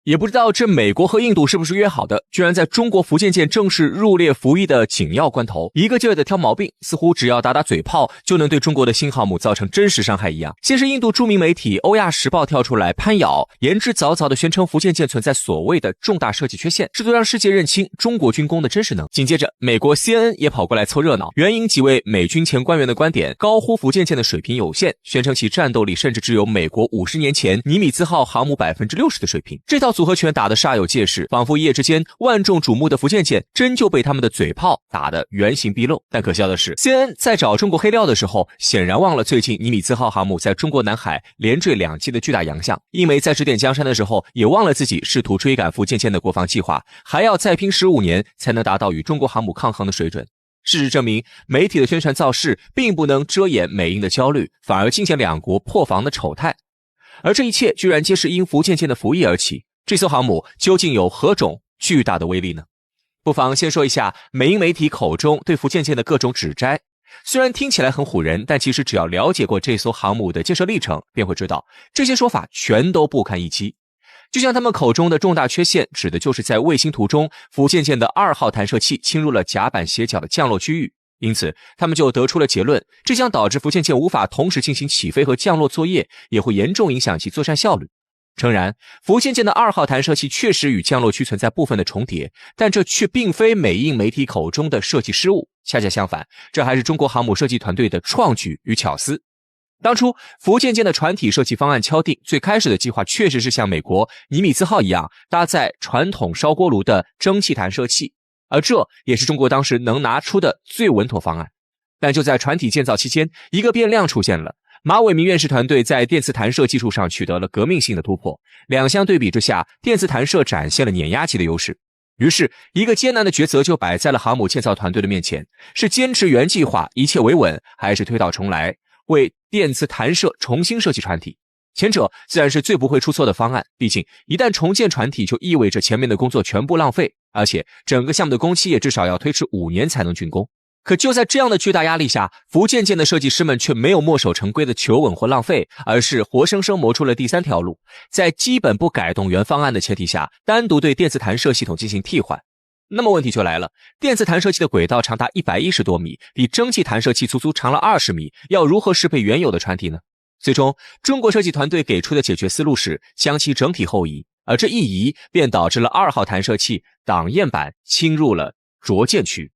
也不知道这美国和印度是不是约好的，居然在中国福建舰正式入列服役的紧要关头，一个劲儿的挑毛病，似乎只要打打嘴炮就能对中国的新航母造成真实伤害一样。先是印度著名媒体欧亚时报跳出来攀咬，言之凿凿的宣称福建舰存在所谓的重大设计缺陷，试图让世界认清中国军工的真实能力。紧接着美国 CNN 也跑过来凑热闹，援引几位美军前官员的观点，高呼福建舰的水平有限，宣称其战斗力甚至只有美国50年前尼米兹号航母60%的水平。这套组合拳打得煞有介事，仿佛一夜之间万众瞩目的福建舰真就被他们的嘴炮打得原形毕露。但可笑的是 CNN 在找中国黑料的时候，显然忘了最近尼米兹号航母在中国南海连坠2击的巨大洋相。英媒在指点江山的时候，也忘了自己试图追赶福建舰的国防计划，还要再拼15年才能达到与中国航母抗衡的水准。事实证明，媒体的宣传造势并不能遮掩美英的焦虑，反而尽显两国破防的丑态。而这一切居然皆是因福建舰的服役而起。这艘航母究竟有何种巨大的威力呢？不妨先说一下美英媒体口中对福建舰的各种指摘。虽然听起来很唬人，但其实只要了解过这艘航母的建设历程，便会知道这些说法全都不堪一击。就像他们口中的重大缺陷，指的就是在卫星图中，福建舰的2号弹射器侵入了甲板斜角的降落区域，因此他们就得出了结论，这将导致福建舰无法同时进行起飞和降落作业，也会严重影响其作战效率。诚然，福建舰的2号弹射器确实与降落区存在部分的重叠，但这却并非美英媒体口中的设计失误，恰恰相反，这还是中国航母设计团队的创举与巧思。当初福建舰的船体设计方案敲定，最开始的计划确实是像美国尼米兹号一样搭载传统烧锅炉的蒸汽弹射器，而这也是中国当时能拿出的最稳妥方案。但就在船体建造期间，一个变量出现了。马伟明院士团队在电磁弹射技术上取得了革命性的突破，两相对比之下，电磁弹射展现了碾压级的优势。于是一个艰难的抉择就摆在了航母建造团队的面前，是坚持原计划一切维稳，还是推倒重来，为电磁弹射重新设计船体。前者自然是最不会出错的方案，毕竟一旦重建船体就意味着前面的工作全部浪费，而且整个项目的工期也至少要推迟5年才能竣工。可就在这样的巨大压力下，福建舰的设计师们却没有墨守成规的求稳或浪费，而是活生生磨出了第3条路，在基本不改动原方案的前提下，单独对电磁弹射系统进行替换。那么问题就来了，电磁弹射器的轨道长达110多米，比蒸汽弹射器足足长了20米，要如何适配原有的船体呢？最终，中国设计团队给出的解决思路是将其整体后移，而这一移便导致了2号弹射器挡焰板侵入了着舰区。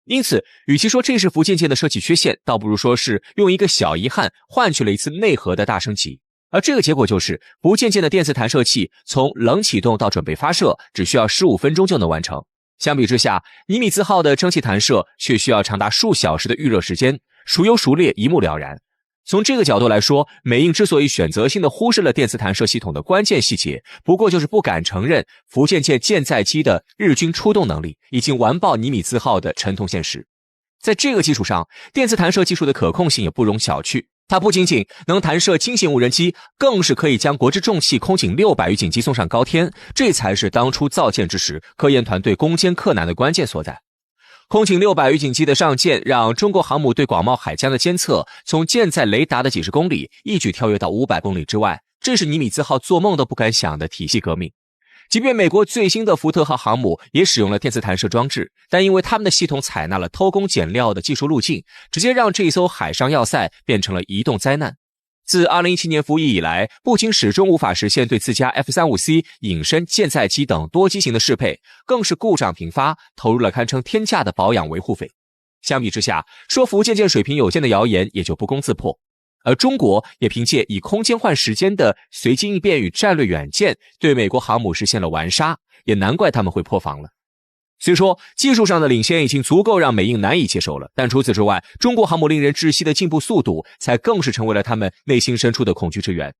因此，与其说这是福建舰的设计缺陷，倒不如说是用一个小遗憾换取了一次内核的大升级。而这个结果就是福建舰的电磁弹射器从冷启动到准备发射只需要15分钟就能完成。相比之下，尼米兹号的蒸汽弹射却需要长达数小时的预热时间，孰优孰劣一目了然。从这个角度来说，美英之所以选择性的忽视了电磁弹射系统的关键细节，不过就是不敢承认福建舰舰载机的日军出动能力已经完爆尼米兹号的沉痛现实。在这个基础上，电磁弹射技术的可控性也不容小觑，它不仅仅能弹射轻型无人机，更是可以将国之重器空警600预警机送上高天，这才是当初造舰之时科研团队攻坚克难的关键所在。空警600预警机的上舰，让中国航母对广袤海疆的监测从舰载雷达的几十公里一举跳跃到500公里之外，这是尼米兹号做梦都不敢想的体系革命。即便美国最新的福特号航母也使用了电磁弹射装置，但因为他们的系统采纳了偷工减料的技术路径，直接让这一艘海上要塞变成了移动灾难。自2017年服役以来，不仅始终无法实现对自家 F-35C 隐身舰载机等多机型的适配，更是故障频发，投入了堪称天价的保养维护费。相比之下，说福建舰水平有限的谣言也就不攻自破。而中国也凭借以空间换时间的随机应变与战略远见，对美国航母实现了完杀，也难怪他们会破防了。虽说技术上的领先已经足够让美英难以接受了，但除此之外，中国航母令人窒息的进步速度才更是成为了他们内心深处的恐惧之源。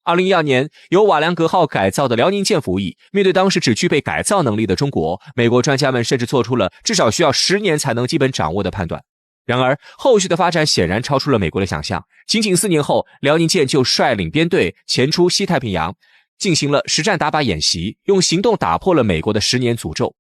2012年，由瓦良格号改造的辽宁舰服役，面对当时只具备改造能力的中国，美国专家们甚至做出了至少需要10年才能基本掌握的判断。然而，后续的发展显然超出了美国的想象，仅仅4年后，辽宁舰就率领编队前出西太平洋，进行了实战打靶演习，用行动打破了美国的10年诅咒。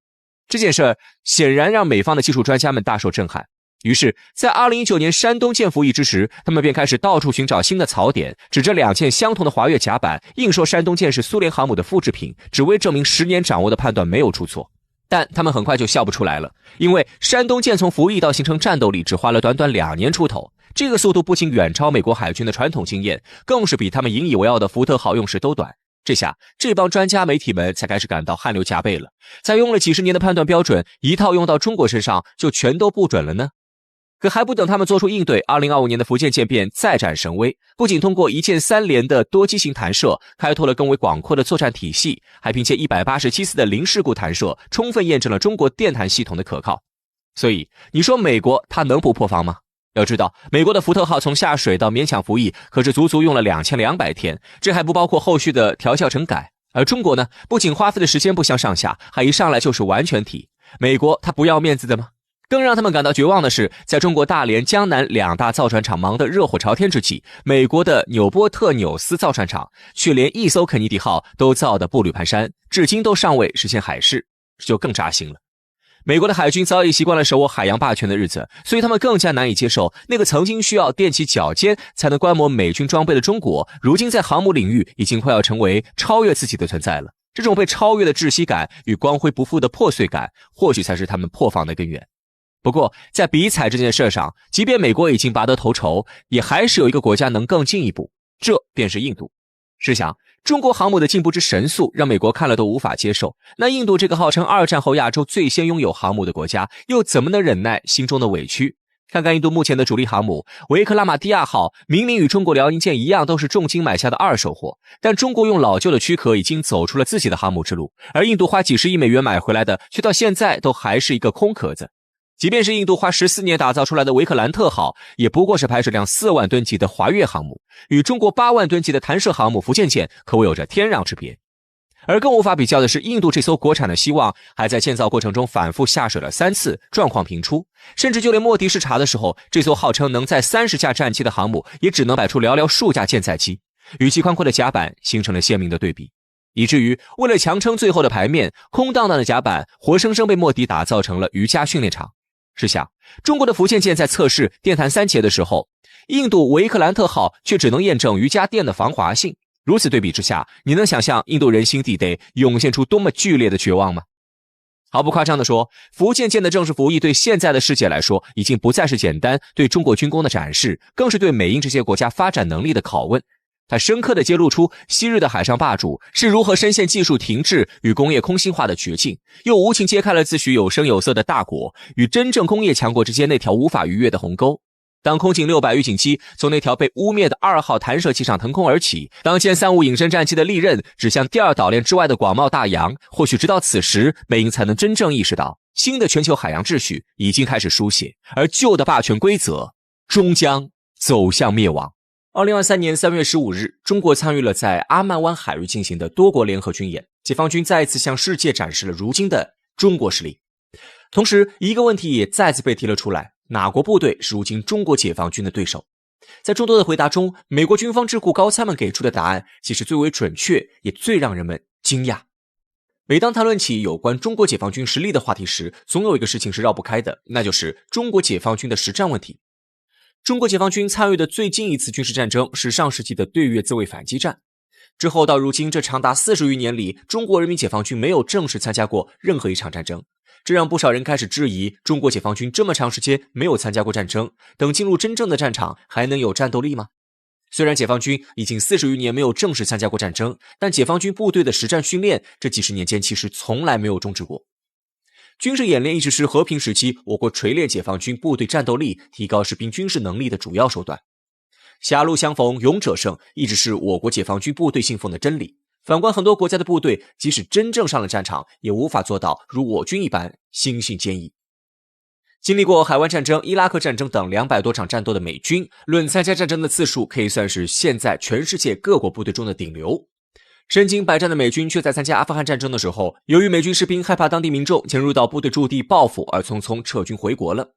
这件事显然让美方的技术专家们大受震撼。于是在2019年山东舰服役之时，他们便开始到处寻找新的槽点，指着2件相同的华越甲板，硬说山东舰是苏联航母的复制品，只为证明10年掌握的判断没有出错。但他们很快就笑不出来了，因为山东舰从服役到形成战斗力只花了短短2年出头，这个速度不仅远超美国海军的传统经验，更是比他们引以为傲的福特号用时都短。这下这帮专家媒体们才开始感到汗流浃背了，在用了几十年的判断标准，一套用到中国身上就全都不准了呢？可还不等他们做出应对，2025年的福建舰便再展神威，不仅通过一箭3连的多机型弹射开拓了更为广阔的作战体系，还凭借187次的零事故弹射充分验证了中国电弹系统的可靠。所以你说美国它能不破防吗？要知道美国的福特号从下水到勉强服役可是足足用了2200天，这还不包括后续的调校整改。而中国呢，不仅花费的时间不相上下，还一上来就是完全体。美国它不要面子的吗？更让他们感到绝望的是，在中国大连、江南2大造船厂忙得热火朝天之际，美国的纽波特纽斯造船厂却连一艘肯尼迪号都造得步履蹒跚，至今都尚未实现海试，这就更扎心了。美国的海军早已习惯了手握海洋霸权的日子，所以他们更加难以接受那个曾经需要踮起脚尖才能观摩美军装备的中国，如今在航母领域已经快要成为超越自己的存在了。这种被超越的窒息感与光辉不复的破碎感，或许才是他们破防的根源。不过在比彩这件事上，即便美国已经拔得头筹，也还是有一个国家能更进一步，这便是印度。试想，中国航母的进步之神速让美国看了都无法接受，那印度这个号称2战后亚洲最先拥有航母的国家，又怎么能忍耐心中的委屈？看看印度目前的主力航母维克拉玛蒂亚号，明明与中国辽宁舰一样都是重金买下的二手货，但中国用老旧的躯壳已经走出了自己的航母之路，而印度花几十亿美元买回来的却到现在都还是一个空壳子。即便是印度花14年打造出来的维克兰特号，也不过是排水量4万吨级的华越航母，与中国8万吨级的弹射航母福建舰可谓有着天壤之别。而更无法比较的是，印度这艘国产的希望还在建造过程中反复下水了3次，状况频出，甚至就连莫迪视察的时候，这艘号称能载30架战机的航母也只能摆出寥寥数架舰载机，与其宽阔的甲板形成了鲜明的对比。以至于为了强撑最后的牌面，空荡荡的甲板活生生被莫迪打造成了瑜伽训练场。试想，中国的福建舰在测试电弹3节的时候，印度维克兰特号却只能验证瑜伽垫的防滑性。如此对比之下，你能想象印度人心底得涌现出多么剧烈的绝望吗？毫不夸张地说，福建舰的正式服役对现在的世界来说，已经不再是简单对中国军工的展示，更是对美英这些国家发展能力的拷问。它深刻地揭露出昔日的海上霸主是如何深陷技术停滞与工业空心化的绝境，又无情揭开了自诩有声有色的大国与真正工业强国之间那条无法逾越的鸿沟。当空警600预警机从那条被污蔑的2号弹射器上腾空而起，当歼35隐身战机的利刃指向第2岛链之外的广袤大洋，或许直到此时，美英才能真正意识到新的全球海洋秩序已经开始书写，而旧的霸权规则终将走向灭亡。2023年3月15日，中国参与了在阿曼湾海域进行的多国联合军演，解放军再一次向世界展示了如今的中国实力。同时，一个问题也再次被提了出来，哪国部队是如今中国解放军的对手？在众多的回答中，美国军方智库高参们给出的答案其实最为准确，也最让人们惊讶。每当谈论起有关中国解放军实力的话题时，总有一个事情是绕不开的，那就是中国解放军的实战问题。中国解放军参与的最近一次军事战争是上世纪的对越自卫反击战，之后到如今这长达40余年里，中国人民解放军没有正式参加过任何一场战争，这让不少人开始质疑中国解放军这么长时间没有参加过战争，等进入真正的战场还能有战斗力吗？虽然解放军已经40余年没有正式参加过战争，但解放军部队的实战训练这几十年间其实从来没有终止过。军事演练一直是和平时期我国锤炼解放军部队战斗力、提高士兵军事能力的主要手段。狭路相逢勇者胜一直是我国解放军部队信奉的真理。反观很多国家的部队，即使真正上了战场，也无法做到如我军一般心性坚毅。经历过海湾战争、伊拉克战争等200多场战斗的美军，论参加战争的次数，可以算是现在全世界各国部队中的顶流。身经百战的美军却在参加阿富汗战争的时候，由于美军士兵害怕当地民众潜入到部队驻地报复而匆匆撤军回国了。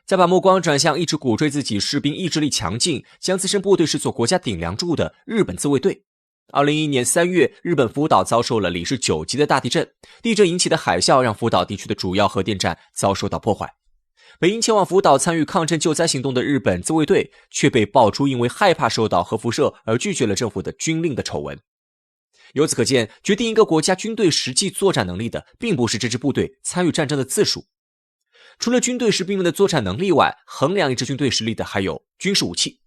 再把目光转向一直鼓吹自己士兵意志力强劲，将自身部队视作国家顶梁柱的日本自卫队。2011年3月，日本福岛遭受了里氏9级的大地震，地震引起的海啸让福岛地区的主要核电站遭受到破坏。本应前往福岛参与抗震救灾行动的日本自卫队，却被爆出因为害怕受到核辐射而拒绝了政府的军令的丑闻。由此可见，决定一个国家军队实际作战能力的，并不是这支部队参与战争的次数。除了军队士兵们的作战能力外，衡量一支军队实力的还有军事武器。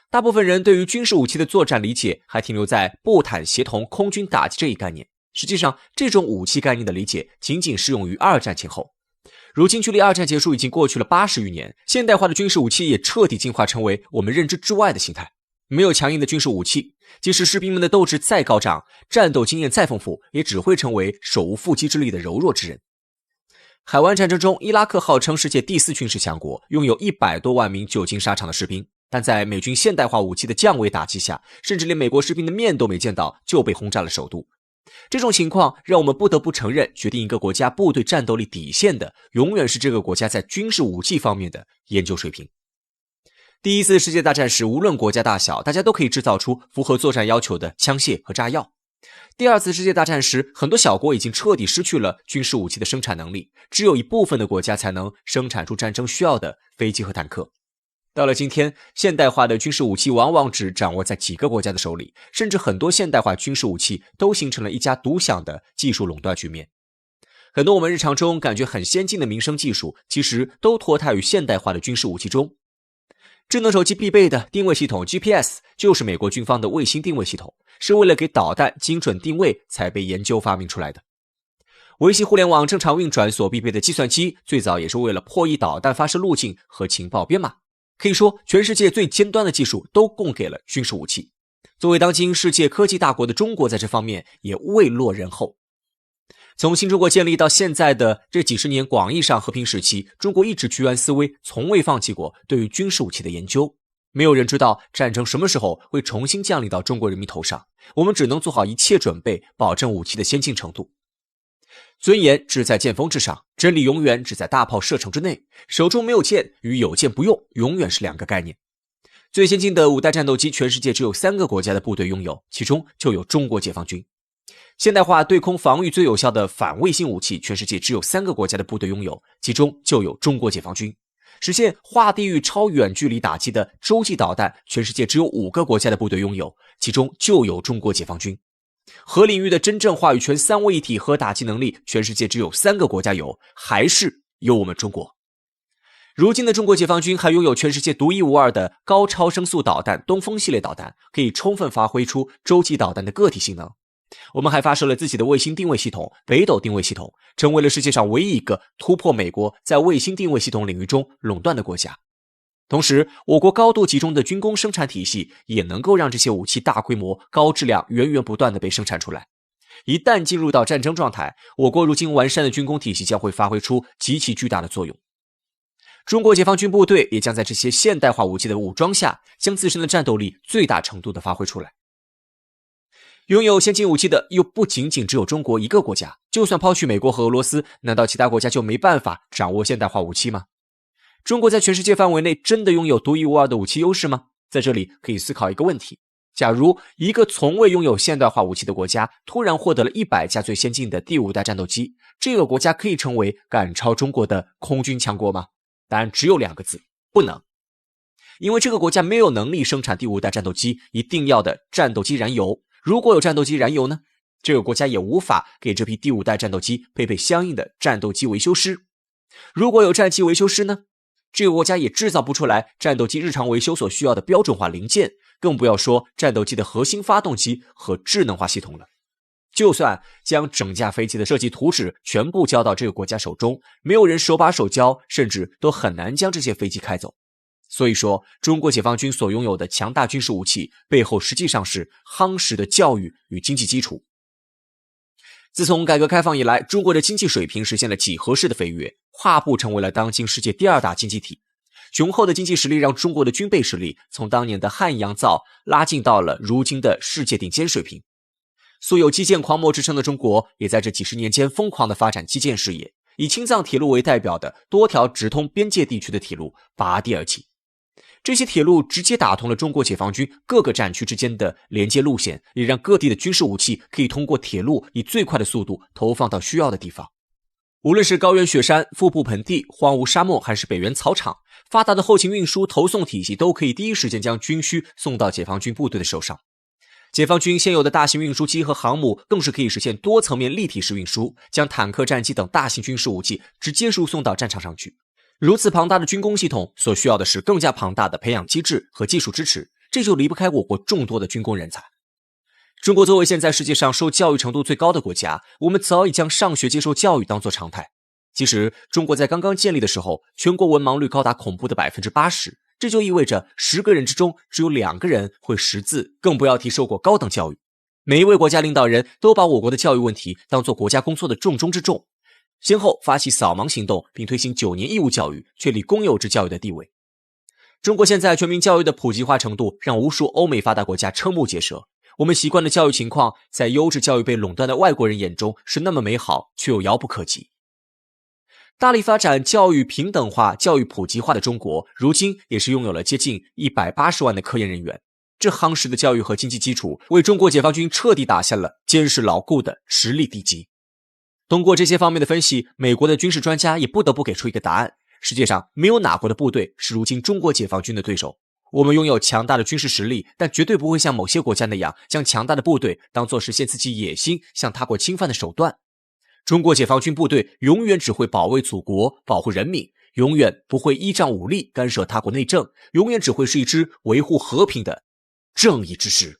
大部分人对于军事武器的作战理解还停留在步坦协同空军打击这一概念，实际上这种武器概念的理解仅仅适用于二战前后。如今距离二战结束已经过去了80余年，现代化的军事武器也彻底进化成为我们认知之外的形态。没有强硬的军事武器，即使士兵们的斗志再高涨，战斗经验再丰富，也只会成为手无缚鸡之力的柔弱之人。海湾战争中，伊拉克号称世界第4军事强国，拥有100多万名久经沙场的士兵，但在美军现代化武器的降维打击下，甚至连美国士兵的面都没见到就被轰炸了首都。这种情况让我们不得不承认，决定一个国家部队战斗力底线的，永远是这个国家在军事武器方面的研究水平。第一次世界大战时，无论国家大小，大家都可以制造出符合作战要求的枪械和炸药。第二次世界大战时，很多小国已经彻底失去了军事武器的生产能力，只有一部分的国家才能生产出战争需要的飞机和坦克。到了今天，现代化的军事武器往往只掌握在几个国家的手里，甚至很多现代化军事武器都形成了一家独享的技术垄断局面。很多我们日常中感觉很先进的民生技术，其实都脱胎于现代化的军事武器中。智能手机必备的定位系统 GPS 就是美国军方的卫星定位系统，是为了给导弹精准定位才被研究发明出来的。维系互联网正常运转所必备的计算机，最早也是为了破译导弹发射路径和情报编码。可以说，全世界最尖端的技术都供给了军事武器。作为当今世界科技大国的中国，在这方面也未落人后。从新中国建立到现在的这几十年广义上和平时期，中国一直居安思危，从未放弃过对于军事武器的研究。没有人知道战争什么时候会重新降临到中国人民头上，我们只能做好一切准备，保证武器的先进程度。尊严只在剑锋之上，真理永远只在大炮射程之内。手中没有剑与有剑不用，永远是两个概念。最先进的5代战斗机，全世界只有3个国家的部队拥有，其中就有中国解放军。现代化对空防御最有效的反卫星武器，全世界只有3个国家的部队拥有，其中就有中国解放军。实现划地域超远距离打击的洲际导弹，全世界只有5个国家的部队拥有，其中就有中国解放军。核领域的真正话语权3位一体核打击能力，全世界只有3个国家有，还是有我们中国。如今的中国解放军还拥有全世界独一无二的高超声速导弹东风系列导弹，可以充分发挥出洲际导弹的个体性能。我们还发射了自己的卫星定位系统北斗定位系统，成为了世界上唯一一个突破美国在卫星定位系统领域中垄断的国家。同时，我国高度集中的军工生产体系也能够让这些武器大规模、高质量、源源不断地被生产出来。一旦进入到战争状态，我国如今完善的军工体系将会发挥出极其巨大的作用。中国解放军部队也将在这些现代化武器的武装下，将自身的战斗力最大程度地发挥出来。拥有先进武器的又不仅仅只有中国一个国家，就算抛去美国和俄罗斯，难道其他国家就没办法掌握现代化武器吗？中国在全世界范围内真的拥有独一无二的武器优势吗？在这里可以思考一个问题：假如一个从未拥有现代化武器的国家突然获得了100架最先进的第5代战斗机，这个国家可以成为赶超中国的空军强国吗？答案只有2个字：不能。因为这个国家没有能力生产第5代战斗机一定要的战斗机燃油。如果有战斗机燃油呢？这个国家也无法给这批第5代战斗机配备相应的战斗机维修师。如果有战机维修师呢？这个国家也制造不出来战斗机日常维修所需要的标准化零件，更不要说战斗机的核心发动机和智能化系统了。就算将整架飞机的设计图纸全部交到这个国家手中，没有人手把手教，甚至都很难将这些飞机开走。所以说，中国解放军所拥有的强大军事武器背后实际上是夯实的教育与经济基础。自从改革开放以来，中国的经济水平实现了几何式的飞跃，跨步成为了当今世界第2大经济体。雄厚的经济实力让中国的军备实力从当年的汉阳造拉近到了如今的世界顶尖水平。素有基建狂魔之称的中国，也在这几十年间疯狂地发展基建事业，以青藏铁路为代表的多条直通边界地区的铁路拔地而起。这些铁路直接打通了中国解放军各个战区之间的连接路线，也让各地的军事武器可以通过铁路以最快的速度投放到需要的地方。无论是高原雪山、腹部盆地、荒芜沙漠，还是北原草场，发达的后勤运输、投送体系都可以第一时间将军需送到解放军部队的手上。解放军现有的大型运输机和航母更是可以实现多层面立体式运输，将坦克、战机等大型军事武器直接输送到战场上去。如此庞大的军工系统所需要的是更加庞大的培养机制和技术支持，这就离不开我国众多的军工人才。中国作为现在世界上受教育程度最高的国家，我们早已将上学接受教育当作常态。其实中国在刚刚建立的时候，全国文盲率高达恐怖的 80%， 这就意味着10个人之中只有2个人会识字，更不要提受过高等教育。每一位国家领导人都把我国的教育问题当作国家工作的重中之重，先后发起扫盲行动，并推行9年义务教育，确立公有制教育的地位。中国现在全民教育的普及化程度让无数欧美发达国家瞠目结舌，我们习惯的教育情况在优质教育被垄断的外国人眼中是那么美好，却又遥不可及。大力发展教育平等化、教育普及化的中国，如今也是拥有了接近180万的科研人员。这夯实的教育和经济基础，为中国解放军彻底打下了坚实牢固的实力地基。通过这些方面的分析，美国的军事专家也不得不给出一个答案：世界上没有哪国的部队是如今中国解放军的对手。我们拥有强大的军事实力，但绝对不会像某些国家那样，将强大的部队当作实现自己野心、向他国侵犯的手段。中国解放军部队永远只会保卫祖国、保护人民，永远不会依仗武力干涉他国内政，永远只会是一支维护和平的正义之师。